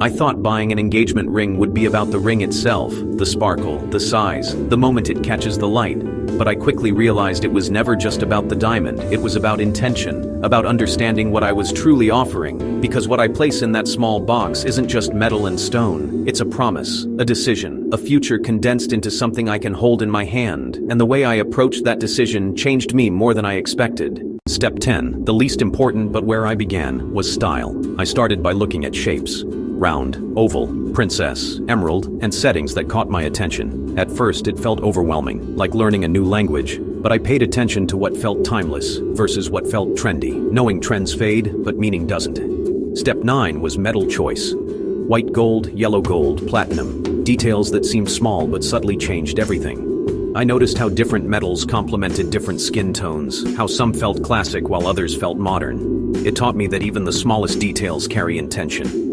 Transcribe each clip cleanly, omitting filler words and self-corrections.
I thought buying an engagement ring would be about the ring itself, the sparkle, the size, the moment it catches the light. But I quickly realized it was never just about the diamond, it was about intention, about understanding what I was truly offering, because what I place in that small box isn't just metal and stone, it's a promise, a decision, a future condensed into something I can hold in my hand, and the way I approached that decision changed me more than I expected. Step 10, the least important but where I began, was style. I started by looking at shapes. Round, oval, princess, emerald, and settings that caught my attention. At first it felt overwhelming, like learning a new language, but I paid attention to what felt timeless versus what felt trendy, knowing trends fade, but meaning doesn't. Step 9 was metal choice. White gold, yellow gold, platinum, details that seemed small but subtly changed everything. I noticed how different metals complemented different skin tones, how some felt classic while others felt modern. It taught me that even the smallest details carry intention.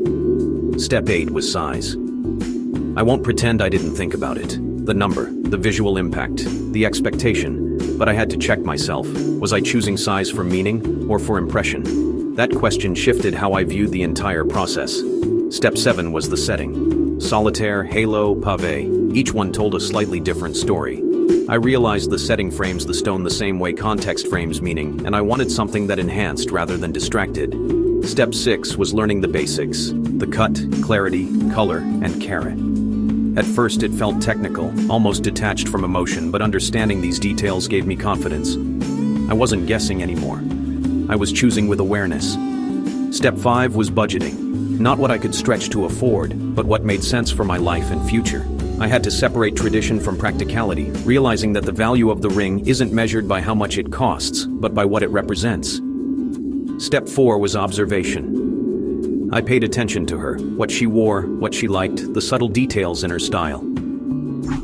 Step 8 was size. I won't pretend I didn't think about it. The number, the visual impact, the expectation, but I had to check myself. Was I choosing size for meaning or for impression? That question shifted how I viewed the entire process. Step 7 was the setting. Solitaire, halo, pave, each one told a slightly different story. I realized the setting frames the stone the same way context frames meaning, and I wanted something that enhanced rather than distracted. Step 6 was learning the basics. The cut, clarity, color, and carat. At first it felt technical, almost detached from emotion, but understanding these details gave me confidence. I wasn't guessing anymore. I was choosing with awareness. Step 5 was budgeting. Not what I could stretch to afford, but what made sense for my life and future. I had to separate tradition from practicality, realizing that the value of the ring isn't measured by how much it costs, but by what it represents. Step 4 was observation. I paid attention to her, what she wore, what she liked, the subtle details in her style.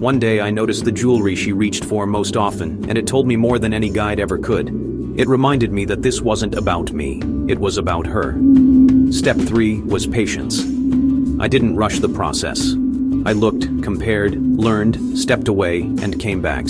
One day I noticed the jewelry she reached for most often, and it told me more than any guide ever could. It reminded me that this wasn't about me, it was about her. Step 3 was patience. I didn't rush the process. I looked, compared, learned, stepped away, and came back.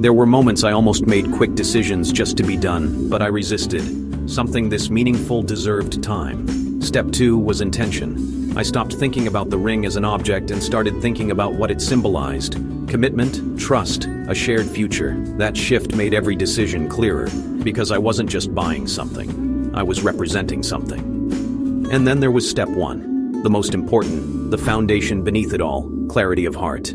There were moments I almost made quick decisions just to be done, but I resisted. Something this meaningful deserved time. Step 2 was intention. I stopped thinking about the ring as an object and started thinking about what it symbolized. Commitment, trust, a shared future. That shift made every decision clearer, because I wasn't just buying something. I was representing something. And then there was step 1, the most important, the foundation beneath it all, clarity of heart.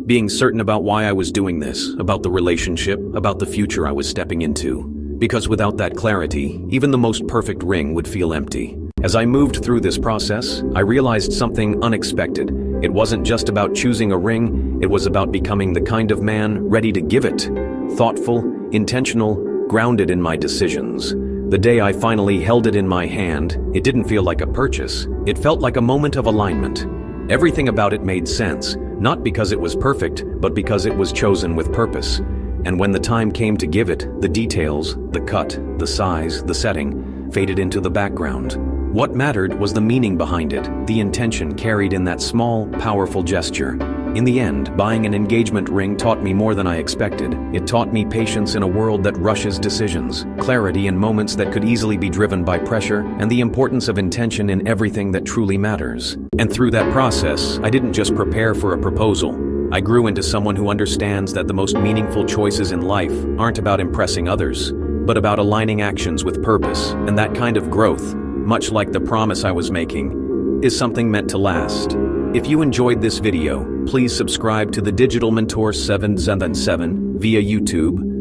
Being certain about why I was doing this, about the relationship, about the future I was stepping into. Because without that clarity, even the most perfect ring would feel empty. As I moved through this process, I realized something unexpected. It wasn't just about choosing a ring, it was about becoming the kind of man ready to give it. Thoughtful, intentional, grounded in my decisions. The day I finally held it in my hand, it didn't feel like a purchase. It felt like a moment of alignment. Everything about it made sense, not because it was perfect, but because it was chosen with purpose. And when the time came to give it, the details, the cut, the size, the setting, faded into the background. What mattered was the meaning behind it, the intention carried in that small, powerful gesture. In the end, buying an engagement ring taught me more than I expected. It taught me patience in a world that rushes decisions, clarity in moments that could easily be driven by pressure, and the importance of intention in everything that truly matters. And through that process, I didn't just prepare for a proposal. I grew into someone who understands that the most meaningful choices in life aren't about impressing others, but about aligning actions with purpose. And that kind of growth, much like the promise I was making, is something meant to last. If you enjoyed this video, please subscribe to the Digital Mentor 777 via YouTube